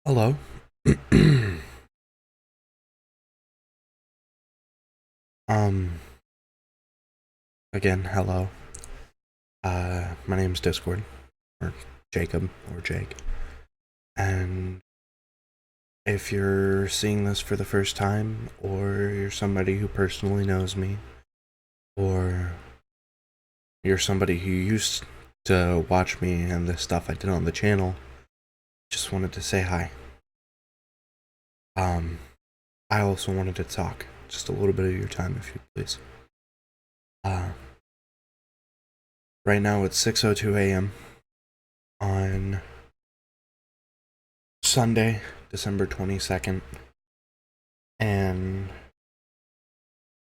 Hello. um, Again, hello. My name's Discord, or Jacob, or Jake. And if you're seeing this for the first time, or you're somebody who personally knows me, or you're somebody who used to watch me and the stuff I did on the channel, just wanted to say hi. Um, I also wanted to talk just a little bit of your time, if you please. Uh, right now it's 6:02 a.m. on Sunday, December 22nd, and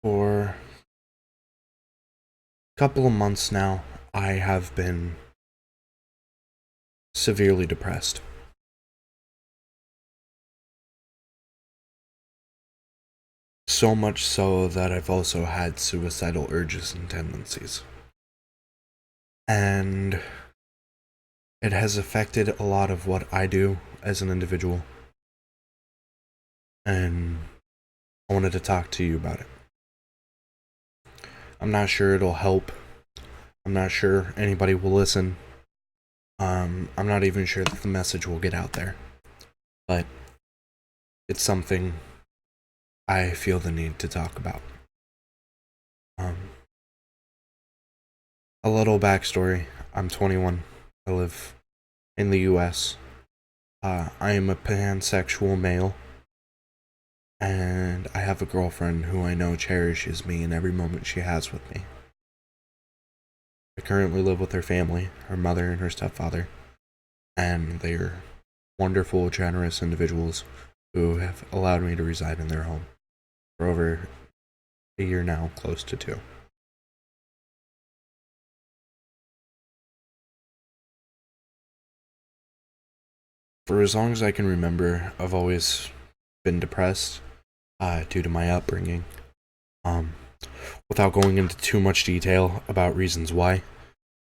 for a couple of months now, I have been severely depressed. So much so that I've also had suicidal urges and tendencies. And it has affected a lot of what I do as an individual. And I wanted to talk to you about it. I'm not sure it'll help. I'm not sure anybody will listen. I'm not even sure that the message will get out there. But it's something I feel the need to talk about. Um, a little backstory. I'm 21. I live in the US. I am a pansexual male. And I have a girlfriend who I know cherishes me in every moment she has with me. I currently live with her family, her mother and her stepfather. And they're wonderful, generous individuals who have allowed me to reside in their home for over a year now, close to 2. For as long as I can remember, I've always been depressed due to my upbringing. Um, Without going into too much detail about reasons why,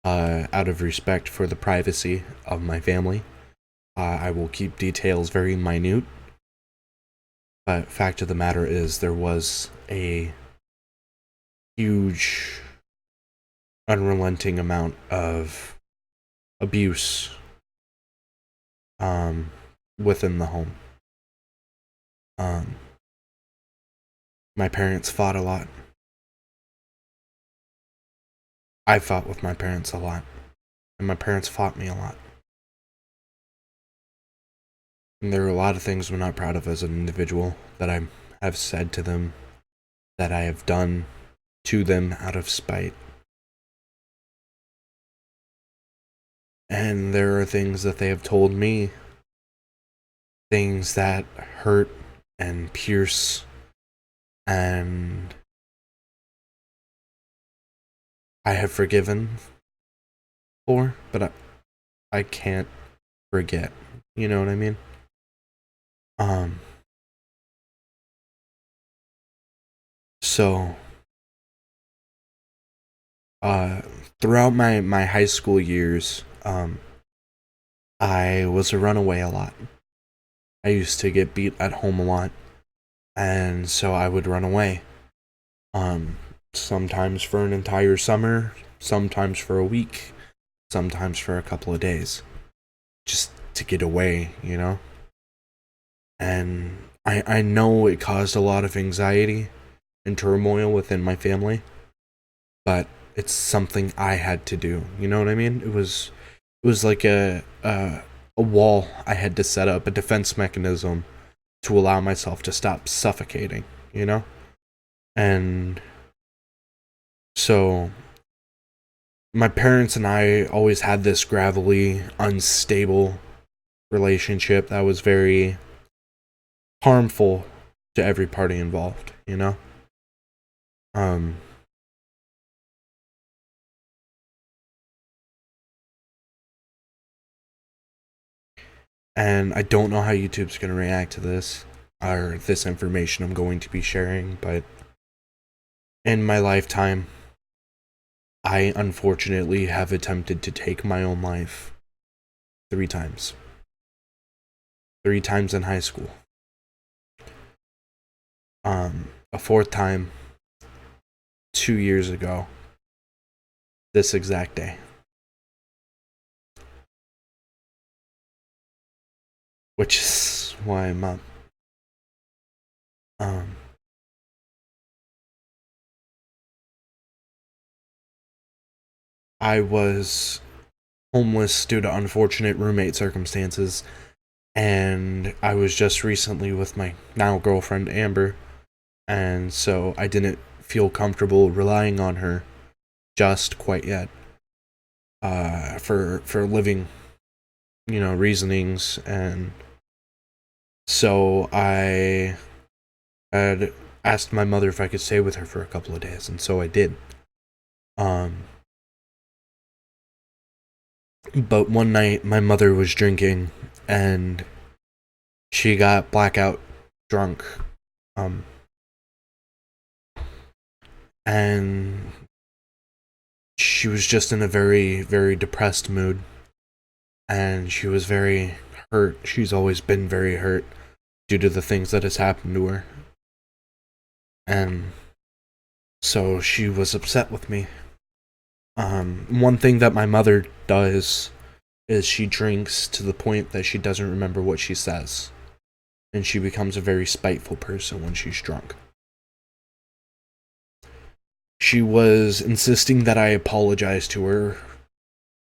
out of respect for the privacy of my family, I will keep details very minute. But fact of the matter is, there was a huge, unrelenting amount of abuse within the home. My parents fought a lot. I fought with my parents a lot, and my parents fought me a lot. And there are a lot of things I'm not proud of as an individual that I have said to them, that I have done to them out of spite. And there are things that they have told me, things that hurt and pierce, and I have forgiven for, but I can't forget. You know what I mean? Um, so, uh, throughout my high school years, I was a runaway a lot. I used to get beat at home a lot, and so I would run away. Um, Sometimes for an entire summer, sometimes for a week, sometimes for a couple of days, just to get away, you know? And I know it caused a lot of anxiety and turmoil within my family, but it's something I had to do. You know what I mean? It was like a wall I had to set up, a defense mechanism to allow myself to stop suffocating, you know? And so my parents and I always had this gravelly, unstable relationship that was very harmful to every party involved, you know? Um and I don't know how YouTube's going to react to this or this information I'm going to be sharing, but in my lifetime I unfortunately have attempted to take my own life 3 times. 3 times in high school. A fourth time 2 years ago, this exact day. Which is why I'm up. Um, I was homeless due to unfortunate roommate circumstances, and I was just recently with my now girlfriend Amber, and so I didn't feel comfortable relying on her just quite yet. For living, reasonings, and so I had asked my mother if I could stay with her for a couple of days, and so I did. Um, but one night my mother was drinking, and she got blackout drunk. Um, and she was just in a very, very depressed mood, and she was very hurt. She's always been very hurt due to the things that has happened to her. And so she was upset with me. One thing that my mother does is she drinks to the point that she doesn't remember what she says. And she becomes a very spiteful person when she's drunk. She was insisting that I apologize to her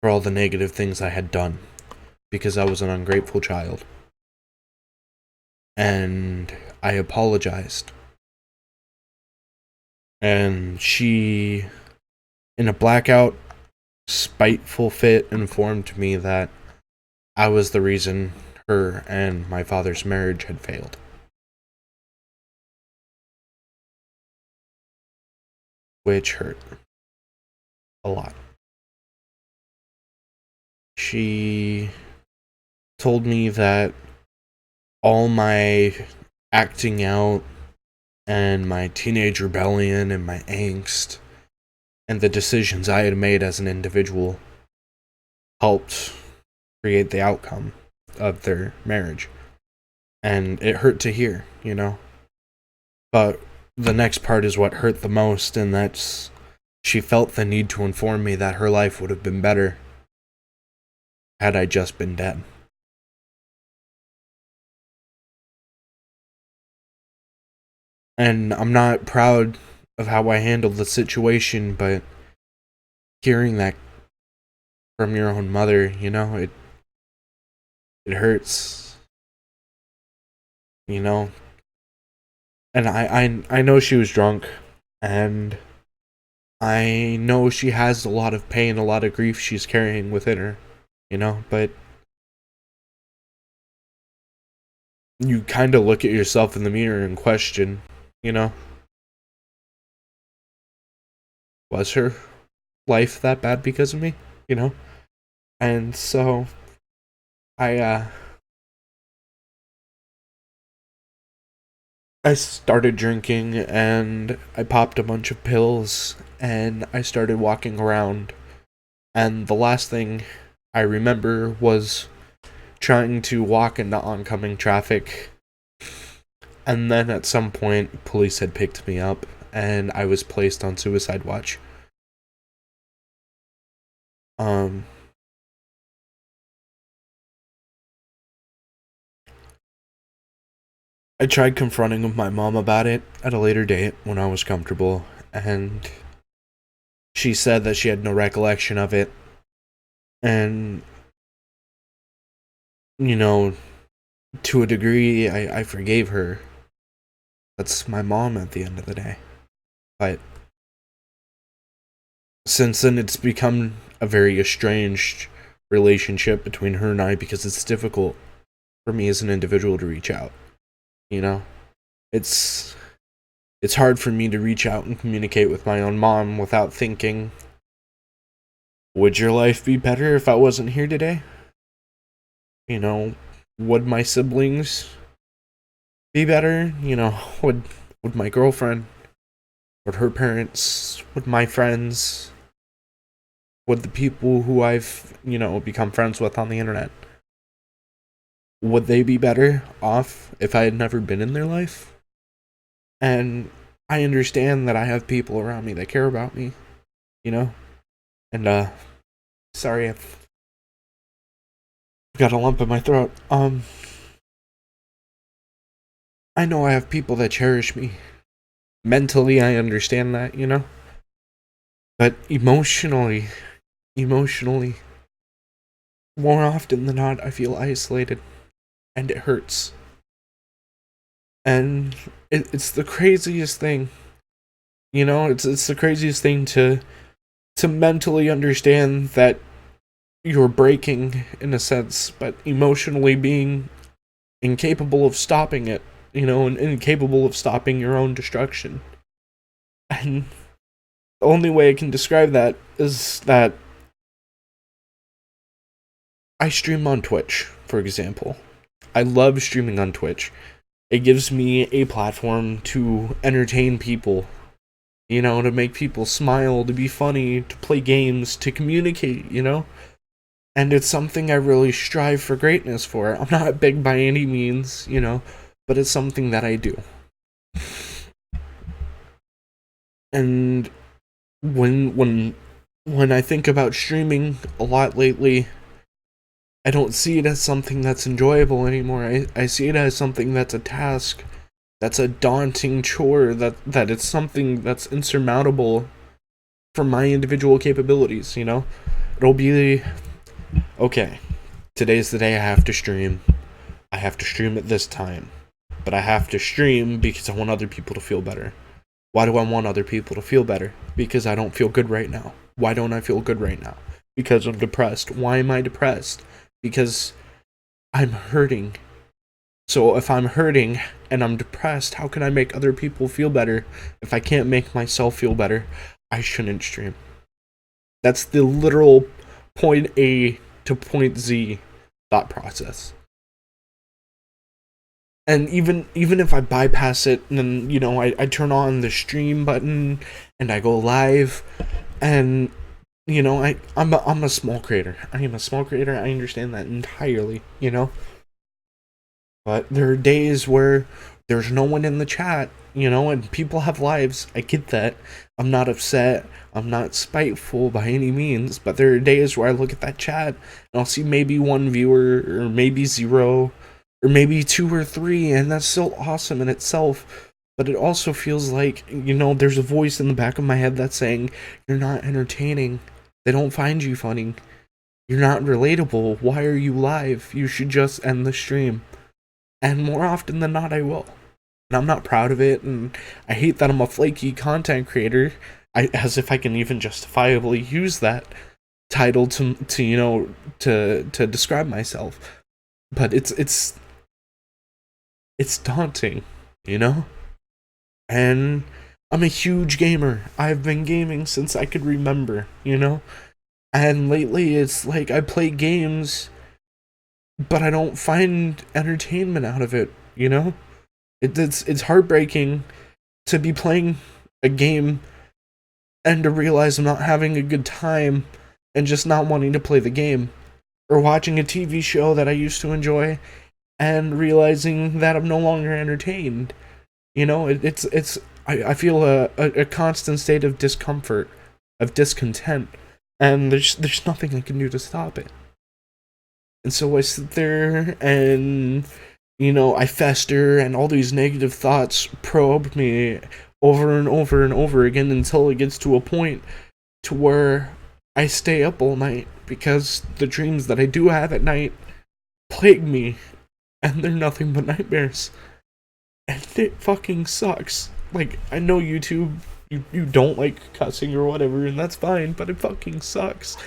for all the negative things I had done, because I was an ungrateful child. And I apologized. And she, in a blackout, spiteful fit, informed me that I was the reason her and my father's marriage had failed. Which hurt a lot. She told me that all my acting out and my teenage rebellion and my angst and the decisions I had made as an individual helped create the outcome of their marriage. And it hurt to hear, But the next part is what hurt the most, and that's she felt the need to inform me that her life would have been better had I just been dead. And I'm not proud of how I handled the situation, but hearing that from your own mother, it hurts. And I know she was drunk, and I know she has a lot of pain, a lot of grief she's carrying within her, but you kind of look at yourself in the mirror and question, was her life that bad because of me? And so I I started drinking, and I popped a bunch of pills, and I started walking around, and the last thing I remember was trying to walk into oncoming traffic, and then at some point police had picked me up and I was placed on suicide watch. I tried confronting my mom about it at a later date when I was comfortable, and she said that she had no recollection of it. And, to a degree, I forgave her. That's my mom at the end of the day. But since then, it's become a very estranged relationship between her and I, because it's difficult for me as an individual to reach out. It's hard for me to reach out and communicate with my own mom without thinking, would your life be better if I wasn't here today? Would my siblings be better? Would my girlfriend, would her parents, would my friends, would the people who I've, become friends with on the internet? would they be better off if I had never been in their life? And I understand that I have people around me that care about me, you know? And, sorry, I've got a lump in my throat. I know I have people that cherish me. Mentally, I understand that, you know? But emotionally, more often than not, I feel isolated. And it hurts. And it's the craziest thing, you know? It's the craziest thing to mentally understand that you're breaking in a sense, but emotionally being incapable of stopping it, you know, and incapable of stopping your own destruction. And the only way I can describe that is that I stream on Twitch, for example. I love streaming on Twitch. It gives me a platform to entertain people, you know, to make people smile, to be funny, to play games, to communicate, you know? And it's something I really strive for greatness for. I'm not big by any means, you know, but it's something that I do. And when I think about streaming a lot lately, I don't see it as something that's enjoyable anymore. I see it as something that's a task, that's a daunting chore, that it's something that's insurmountable for my individual capabilities, you know? It'll be, okay, today's the day I have to stream. I have to stream at this time. But I have to stream because I want other people to feel better. Why do I want other people to feel better? Because I don't feel good right now. Why don't I feel good right now? Because I'm depressed. Why am I depressed? Because I'm hurting. So if I'm hurting and I'm depressed, how can I make other people feel better? If I can't make myself feel better, I shouldn't stream. That's the literal point A to point Z thought process. And even if I bypass it, and then, you know, I turn on the stream button and I go live, and, you know, I'm a small creator. I am a small creator. I understand that entirely, you know. But there are days where there's no one in the chat, you know, and people have lives. I get that. I'm not upset. I'm not spiteful by any means. But there are days where I look at that chat and I'll see maybe one viewer, or maybe zero, or maybe two or three, and that's still awesome in itself. But it also feels like, you know, there's a voice in the back of my head that's saying, you're not entertaining. They don't find you funny. You're not relatable. Why are you live? You should just end the stream. And more often than not, I will. And I'm not proud of it, and I hate that I'm a flaky content creator. As if I can even justifiably use that title to you know, to describe myself. But it's daunting, you know? And I'm a huge gamer. I've been gaming since I could remember, you know? And lately it's like I play games, but I don't find entertainment out of it, you know? It's heartbreaking to be playing a game and to realize I'm not having a good time and just not wanting to play the game. Or watching a TV show that I used to enjoy and realizing that I'm no longer entertained. You know, I feel a constant state of discomfort, of discontent, and there's nothing I can do to stop it. And so I sit there and, you know, I fester, and all these negative thoughts probe me over and over and over again until it gets to a point to where I stay up all night because the dreams that I do have at night plague me, and they're nothing but nightmares. And it fucking sucks. Like, I know YouTube, you don't like cussing or whatever, and that's fine, but it fucking sucks.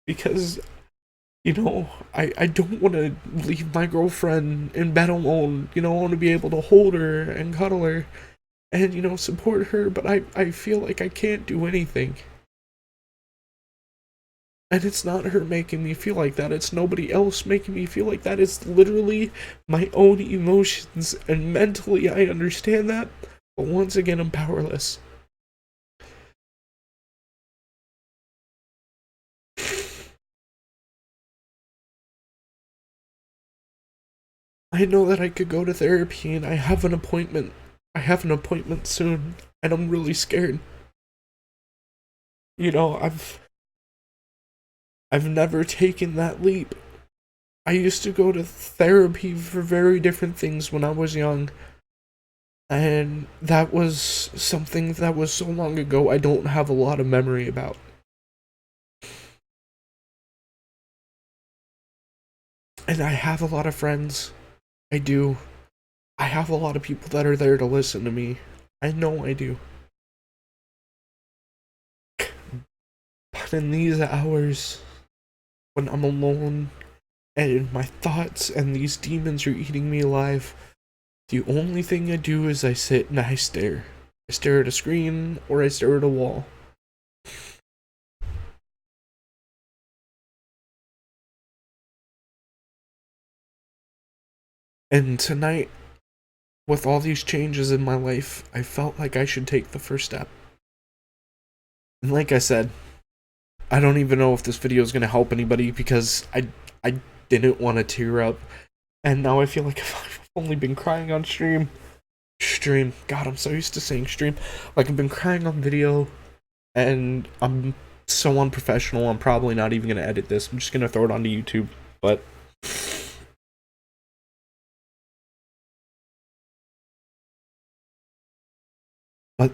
Because, you know, I don't want to leave my girlfriend in bed alone. You know, I want to be able to hold her and cuddle her and, you know, support her, but I feel like I can't do anything. And it's not her making me feel like that, it's nobody else making me feel like that. It's literally my own emotions, and mentally I understand that, but once again, I'm powerless. I know that I could go to therapy and I have an appointment. I have an appointment soon and I'm really scared. You know, I've never taken that leap. I used to go to therapy for very different things when I was young, and that was something that was so long ago I don't have a lot of memory about. And I have a lot of friends. I do. I have a lot of people that are there to listen to me. I know I do. But in these hours, when I'm alone and my thoughts and these demons are eating me alive, the only thing I do is I sit and I stare. I stare at a screen or I stare at a wall. And tonight, with all these changes in my life, I felt like I should take the first step. And like I said, I don't even know if this video is going to help anybody because I didn't want to tear up. And now I feel like I've only been crying on stream. Stream. God, I'm so used to saying stream. Like, I've been crying on video, and I'm so unprofessional, I'm probably not even going to edit this. I'm just going to throw it onto YouTube. But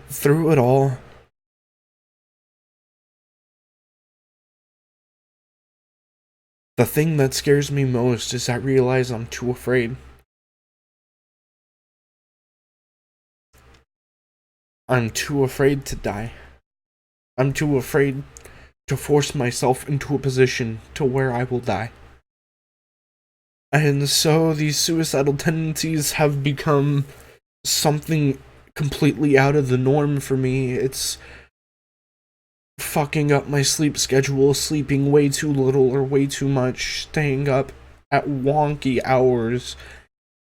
through it all, the thing that scares me most is I realize I'm too afraid. I'm too afraid to die. I'm too afraid to force myself into a position to where I will die. And so these suicidal tendencies have become something completely out of the norm for me. It's fucking up my sleep schedule, sleeping way too little or way too much, staying up at wonky hours,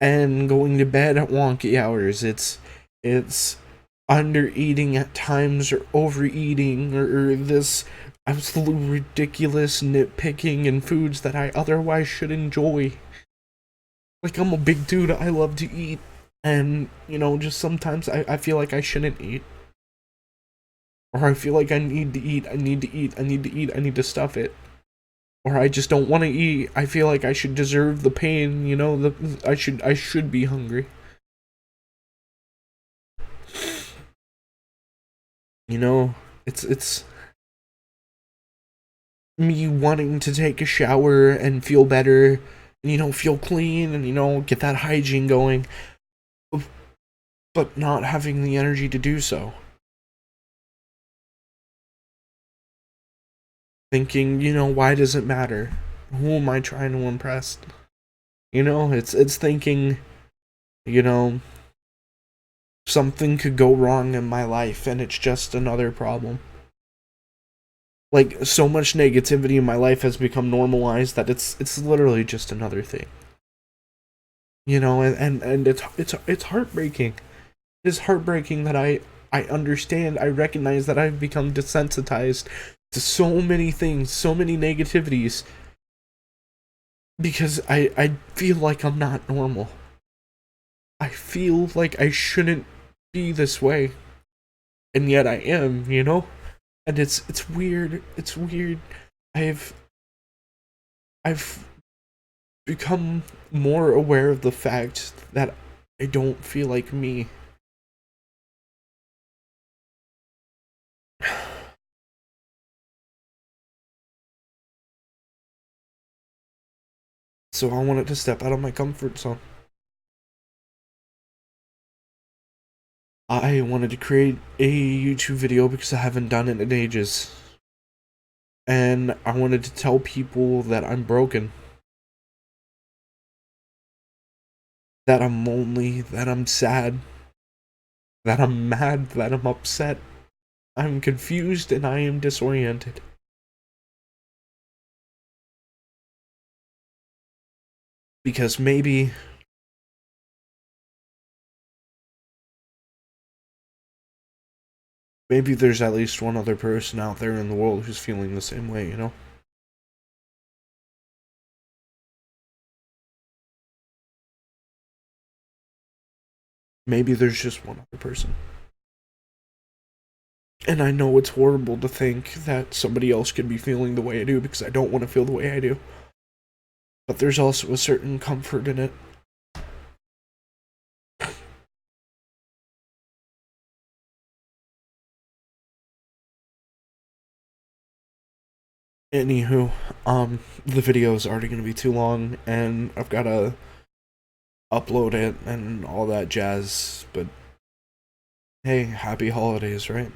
and going to bed at wonky hours. It's under eating at times or overeating or this absolute ridiculous nitpicking in foods that I otherwise should enjoy. Like, I'm a big dude, I love to eat, and you know, just sometimes I feel like I shouldn't eat. Or I feel like I need to eat, I need to eat, I need to eat, I need to stuff it. Or I just don't want to eat. I feel like I should deserve the pain, you know, I should be hungry. You know, it's me wanting to take a shower and feel better and, you know, feel clean and, you know, get that hygiene going, but not having the energy to do so. Thinking, you know, why does it matter? Who am I trying to impress? You know, it's thinking, you know, something could go wrong in my life and it's just another problem. Like, so much negativity in my life has become normalized that it's literally just another thing. You know, and it's heartbreaking. It's heartbreaking that I understand, I recognize that I've become desensitized to so many things, so many negativities, because I feel like I'm not normal. I feel like I shouldn't be this way, and yet I am, you know? And it's weird. It's weird. I've I've become more aware of the fact that I don't feel like me. So I wanted to step out of my comfort zone. I wanted to create a YouTube video because I haven't done it in ages. And I wanted to tell people that I'm broken. That I'm lonely, that I'm sad, that I'm mad, that I'm upset. I'm confused and I am disoriented. Because maybe there's at least one other person out there in the world who's feeling the same way, you know? Maybe there's just one other person. And I know it's horrible to think that somebody else could be feeling the way I do because I don't want to feel the way I do. But there's also a certain comfort in it. Anywho, the video is already gonna be too long, and I've gotta upload it and all that jazz. But hey, happy holidays, right?